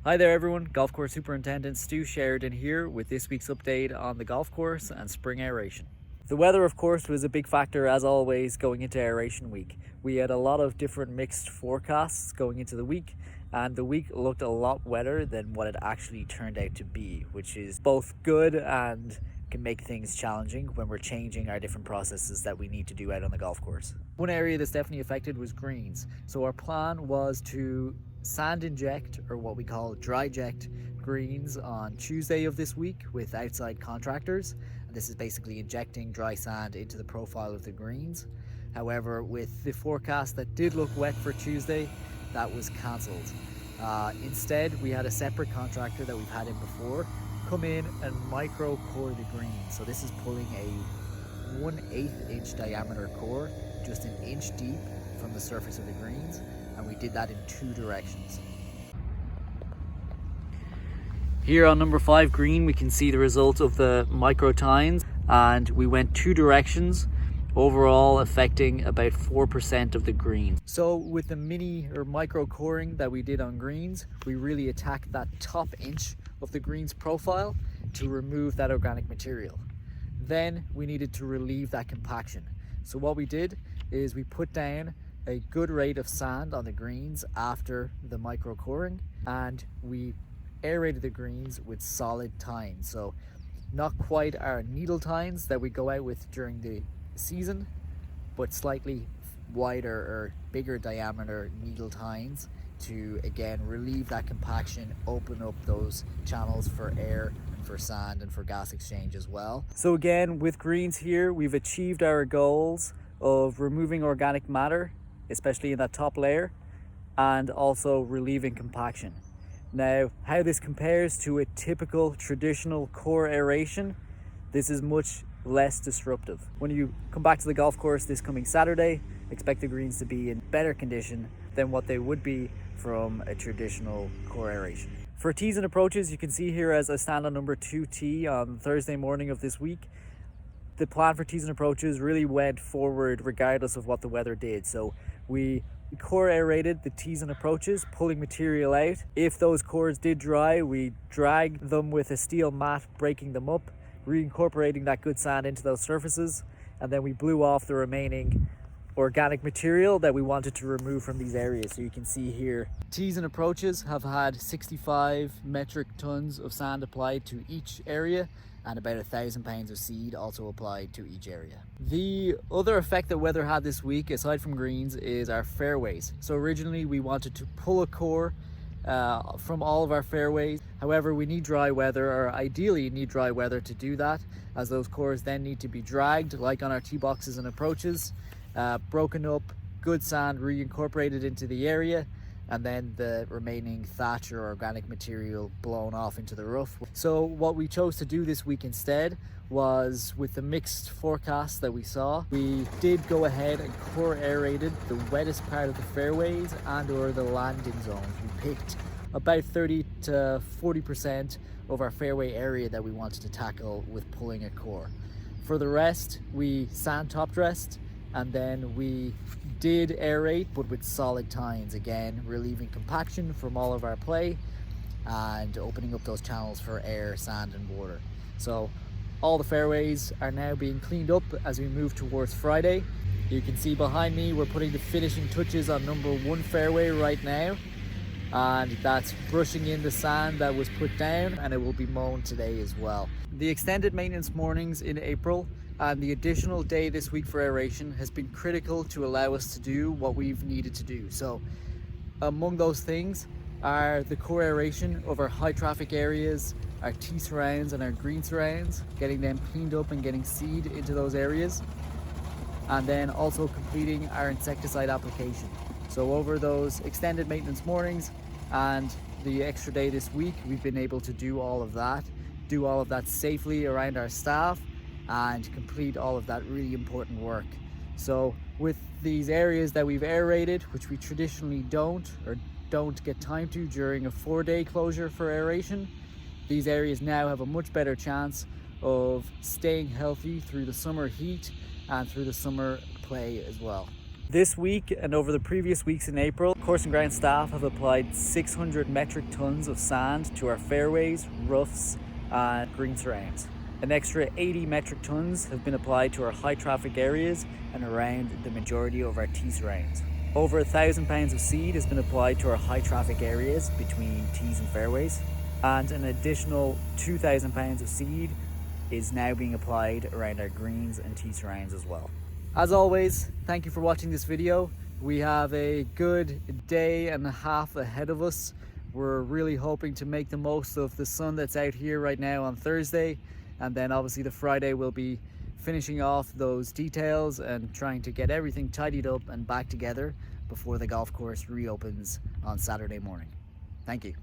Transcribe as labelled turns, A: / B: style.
A: Hi there everyone, Golf Course Superintendent Stu Sheridan here with this week's update on the golf course and spring aeration. The weather of course was a big factor as always going into aeration week. We had a lot of different mixed forecasts going into the week, and the week looked a lot wetter than what it actually turned out to be, which is both good and can make things challenging when we're changing our different processes that we need to do out on the golf course. One area that's definitely affected was greens. So our plan was to sand inject, or what we call dry eject, greens on Tuesday of this week with outside contractors. And this is basically injecting dry sand into the profile of the greens. However, with the forecast that did look wet for Tuesday, that was cancelled. Instead, we had a separate contractor that we've had in before come in and micro core the green. So this is pulling a 1/8 inch diameter core just an inch deep from the surface of the greens, and we did that in two directions. Here on number 5 green we can see the result of the micro tines, and we went two directions, overall affecting about 4% of the greens. So with the mini or micro coring that we did on greens, we really attacked that top inch of the greens profile to remove that organic material. Then we needed to relieve that compaction. So what we did is we put down a good rate of sand on the greens after the micro coring, and we aerated the greens with solid tines. So not quite our needle tines that we go out with during the season, but slightly wider or bigger diameter needle tines to again relieve that compaction, open up those channels for air and for sand and for gas exchange as well. So again, with greens here, we've achieved our goals of removing organic matter, especially in that top layer, and also relieving compaction. Now, how this compares to a typical traditional core aeration, this is much less disruptive. When you come back to the golf course this coming Saturday, expect the greens to be in better condition than what they would be from a traditional core aeration. For tees and approaches, you can see here as I stand on number 2 tee on Thursday morning of this week, the plan for tees and approaches really went forward regardless of what the weather did. So we core aerated the tees and approaches, pulling material out. If those cores did dry, we dragged them with a steel mat, breaking them up, reincorporating that good sand into those surfaces, and then we blew off the remaining organic material that we wanted to remove from these areas. So you can see here, tees and approaches have had 65 metric tons of sand applied to each area, and about 1,000 pounds of seed also applied to each area. The other effect that weather had this week, aside from greens, is our fairways. So originally we wanted to pull a core from all of our fairways. However, we need dry weather, or ideally need dry weather to do that, as those cores then need to be dragged, like on our tee boxes and approaches, broken up, good sand reincorporated into the area, and then the remaining thatch or organic material blown off into the rough. So what we chose to do this week instead was, with the mixed forecast that we saw, we did go ahead and core aerated the wettest part of the fairways and or the landing zones. We picked about 30 to 40% of our fairway area that we wanted to tackle with pulling a core. For the rest, we sand top dressed, and then we did aerate, but with solid tines, again relieving compaction from all of our play and opening up those channels for air, sand and water. So all the fairways are now being cleaned up as we move towards Friday. You can see behind me we're putting the finishing touches on number 1 fairway right now, and that's brushing in the sand that was put down, and it will be mown today as well. The extended maintenance mornings in April and the additional day this week for aeration has been critical to allow us to do what we've needed to do. So among those things are the core aeration of our high traffic areas, our tee surrounds and our green surrounds, getting them cleaned up and getting seed into those areas, and then also completing our insecticide application. So over those extended maintenance mornings and the extra day this week, we've been able to do all of that safely around our staff and complete all of that really important work. So with these areas that we've aerated, which we traditionally don't get time to during a 4-day closure for aeration, these areas now have a much better chance of staying healthy through the summer heat and through the summer play as well. This week and over the previous weeks in April, course and ground staff have applied 600 metric tons of sand to our fairways, roughs and green surrounds. An extra 80 metric tons have been applied to our high traffic areas and around the majority of our tee surrounds. Over 1,000 pounds of seed has been applied to our high traffic areas between tees and fairways, and an additional 2,000 pounds of seed is now being applied around our greens and tee surrounds as well. As always, thank you for watching this video. We have a good day and a half ahead of us. We're really hoping to make the most of the sun that's out here right now on Thursday, and then obviously the Friday we'll be finishing off those details and trying to get everything tidied up and back together before the golf course reopens on Saturday morning. Thank you.